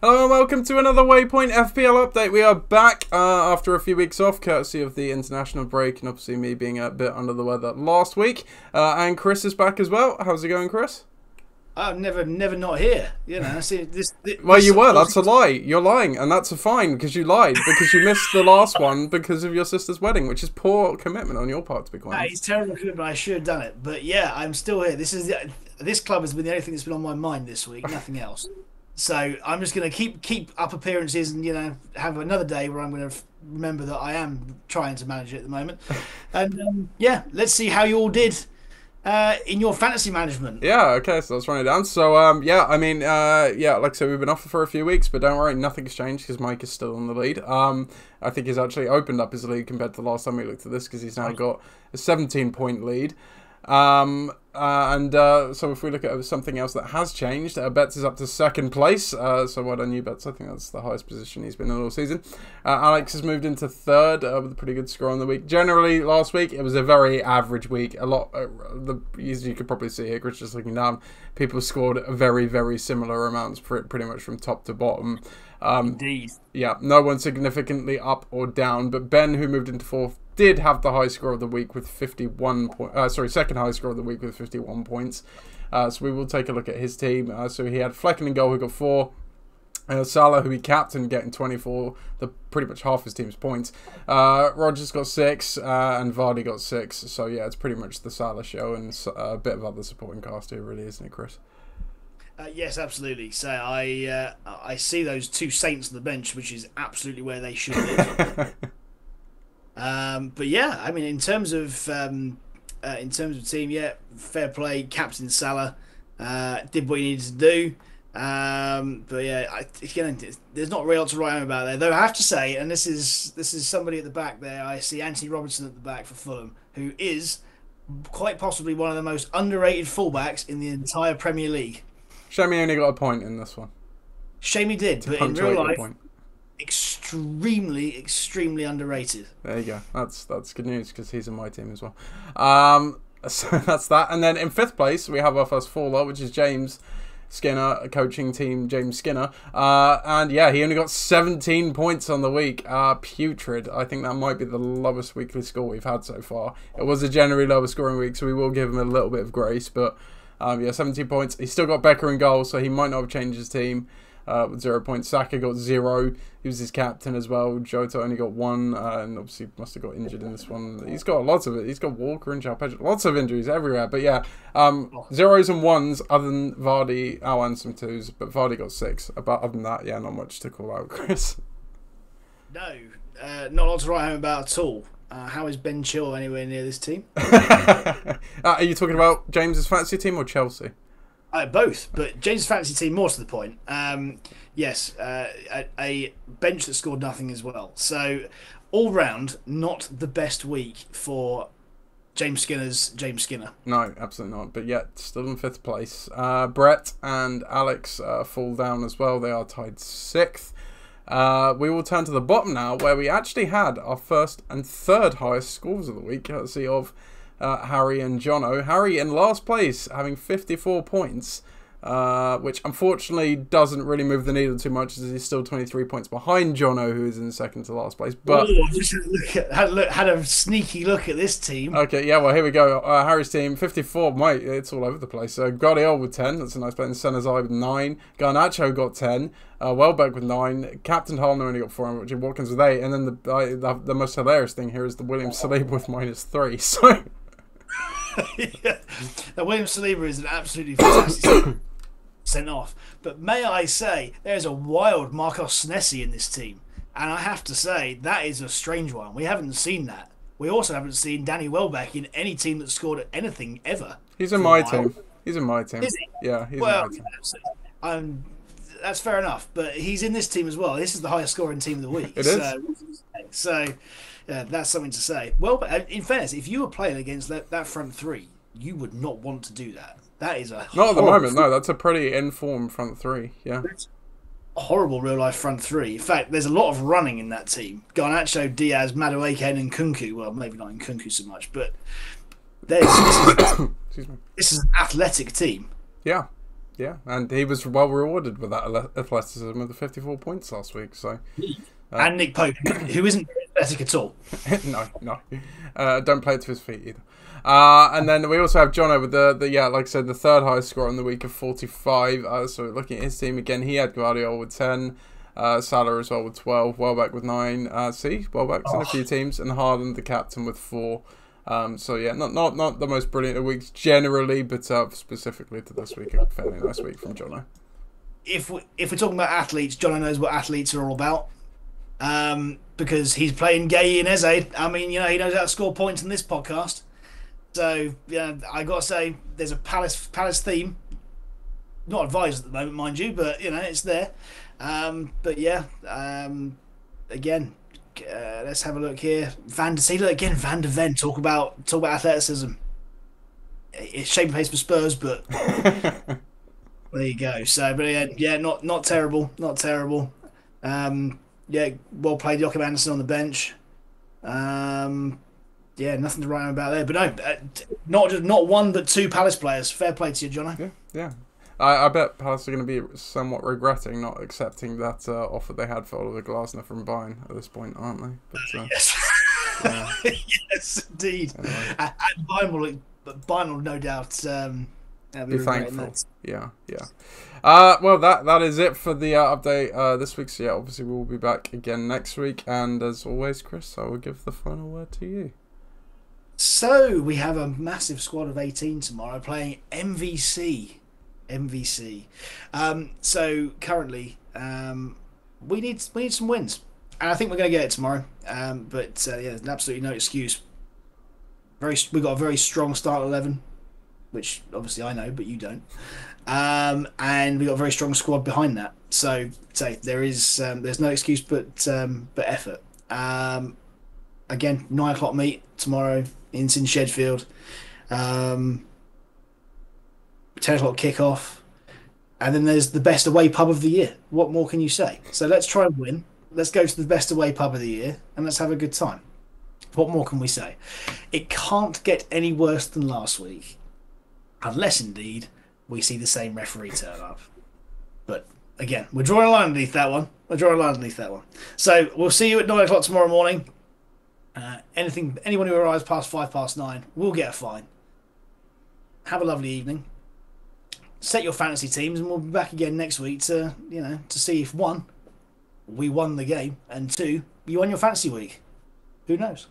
Hello and welcome to another Waypoint FPL update. We are back after a few weeks off, courtesy of the international break and obviously me being a bit under the weather last week. And Chris is back as well. How's it going, Chris? I'm never not here. You know, see this. Well, you were. That's a lie. You're lying, and that's a fine because you lied because you missed the last one because of your sister's wedding, which is poor commitment on your part, to be quite honest. It's terrible commitment. I should have done it, but yeah, I'm still here. This club has been the only thing that's been on my mind this week. Nothing else. So I'm just going to keep up appearances and have another day where I'm going to remember that I am trying to manage it at the moment. And yeah, let's see how you all did. In your fantasy management. Yeah, okay, so let's run it down. So, yeah, I mean, yeah, like I said, we've been off for a few weeks, but don't worry, nothing's changed because Mike is still in the lead. I think he's actually opened up his lead compared to the last time we looked at this because he's now got a 17-point lead. So if we look at something else that has changed, Betts is up to second place. So well done you, Betts. I think that's the highest position he's been in all season. Alex has moved into third with a pretty good score on the week. Generally, last week it was a very average week. A lot, as you could probably see here, Chris just looking down, people scored very, very similar amounts pretty much from top to bottom. Indeed. Yeah, no one significantly up or down, but Ben, who moved into fourth, did have the high score of the week with 51 points. Second high score of the week with 51 points. So we will take a look at his team. So he had Flecken in goal, who got 4. Salah, who he captained, getting 24, pretty much half his team's points. Rogers got 6, and Vardy got 6. So yeah, it's pretty much the Salah show and a bit of other supporting cast here, really, isn't it, Chris? Yes, absolutely. So I see those two saints on the bench, which is absolutely where they should live. But yeah, I mean, in terms of team, yeah, fair play. Captain Salah did what he needed to do. But yeah, again, there's not really a lot to write home about there. Though I have to say, and this is somebody at the back there. I see Anthony Robertson at the back for Fulham, who is quite possibly one of the most underrated fullbacks in the entire Premier League. Shame he only got a point in this one. Shame he did, but in real life, extremely underrated. There you go. That's good news because he's in my team as well. So that's that. And then in fifth place we have our first faller, which is James Skinner, coaching team James Skinner. And yeah, he only got 17 points on the week. Putrid. I think that might be the lowest weekly score we've had so far. It was a generally lower scoring week, so we will give him a little bit of grace. But yeah, 17 points. He's still got Becker in goal, so he might not have changed his team. With 0 points. Saka got 0. He was his captain as well. Jota only got 1, and obviously must have got injured in this one. He's got lots of it. He's got Walker and Jalpedro. Lots of injuries everywhere. But yeah, 0s and 1s other than Vardy. Oh, and some 2s. But Vardy got 6. But other than that, yeah, not much to call out, Chris. No, not a lot to write home about at all. How is Ben Chilwell anywhere near this team? Are you talking about James's fantasy team or Chelsea? Both, but James' fantasy team more to the point. Yes, a bench that scored nothing as well. So, all round, not the best week for James Skinner. No, absolutely not. But yet, still in fifth place. Brett and Alex fall down as well. They are tied 6th. We will turn to the bottom now, where we actually had our first and third highest scores of the week, courtesy of Harry and Jono. Harry in last place, having 54 points, which unfortunately doesn't really move the needle too much, as he's still 23 points behind Jono, who is in second to last place. But had a sneaky look at this team. Okay, yeah, well, here we go. Harry's team, 54, mate, it's all over the place. Guardiola with 10, that's a nice play. And Senazai with 9. Garnacho got 10. Welbeck with 9. Captain Harlan only got 4. And Richard Watkins with 8. And then the most hilarious thing here is the William Saliba with -3. So... yeah. Now, William Saliba is an absolutely fantastic sent off. But may I say, there's a wild Marcos Senesi in this team. And I have to say, that is a strange one. We haven't seen that. We also haven't seen Danny Welbeck in any team that scored anything ever. He's in my team. He's in my team. Is he? Yeah, he's in my team. That's fair enough. But he's in this team as well. This is the highest scoring team of the week. It is. So that's something to say. Well, in fairness, if you were playing against that front three, you would not want to do that. That is not at the moment. No, that's a pretty informed front three. Yeah, horrible real life front three. In fact, there's a lot of running in that team. Garnacho, Diaz, Madueke, and Nkunku. Well, maybe not Nkunku so much, but this is an athletic team. Yeah. Yeah, and he was well rewarded with that athleticism with the 54 points last week. So, and Nick Pope, who isn't athletic at all. no, don't play it to his feet either. And then we also have Jono with like I said, the third highest score on the week of 45. So looking at his team again, he had Guardiola with 10. Salah as well with 12, Welbeck with 9. Welbeck's in a few teams, and Haaland the captain with 4. So yeah, not the most brilliant of weeks generally, but specifically to this week, a fairly nice week from Jono. If we're talking about athletes, Jono knows what athletes are all about, because he's playing Gay and Eze. I mean, he knows how to score points in this podcast. So yeah, I gotta say, there's a Palace theme. Not advised at the moment, mind you, but it's there. But yeah, again, let's have a look here. Van de Ven talk about athleticism. It's shame pace for Spurs, but there you go. So, but yeah, not terrible, not terrible. Yeah, well played, Joachim Andersen on the bench. Yeah, nothing to write home about there. But no, not one but 2 Palace players. Fair play to you, Jono. Yeah. I bet Palace are going to be somewhat regretting not accepting that offer they had for Oliver Glasner from Bayern at this point, aren't they? But, yes. Yeah. Yes, indeed. Anyway. And Bayern will no doubt be thankful. Yeah. Well, that is it for the update this week. So yeah, obviously we'll be back again next week. And as always, Chris, I will give the final word to you. So we have a massive squad of 18 tomorrow playing MVC. So currently, we need some wins, and I think we're going to get it tomorrow. But yeah, there's absolutely no excuse. We got a very strong start 11, which obviously I know, but you don't. And we got a very strong squad behind that. So there's no excuse but effort. Again, 9 o'clock meet tomorrow in Shedfield. 10 o'clock kickoff, and then there's the best away pub of the year. What more can you say? So let's try and win. Let's go to the best away pub of the year, and let's have a good time. What more can we say? It can't get any worse than last week, unless indeed we see the same referee turn up. But again, we're drawing a line underneath that one. So we'll see you at 9 o'clock tomorrow morning. Anyone who arrives past 9:05 will get a fine. Have a lovely evening. Set your fantasy teams, and we'll be back again next week to see if 1, we won the game, and 2, you won your fantasy week. Who knows?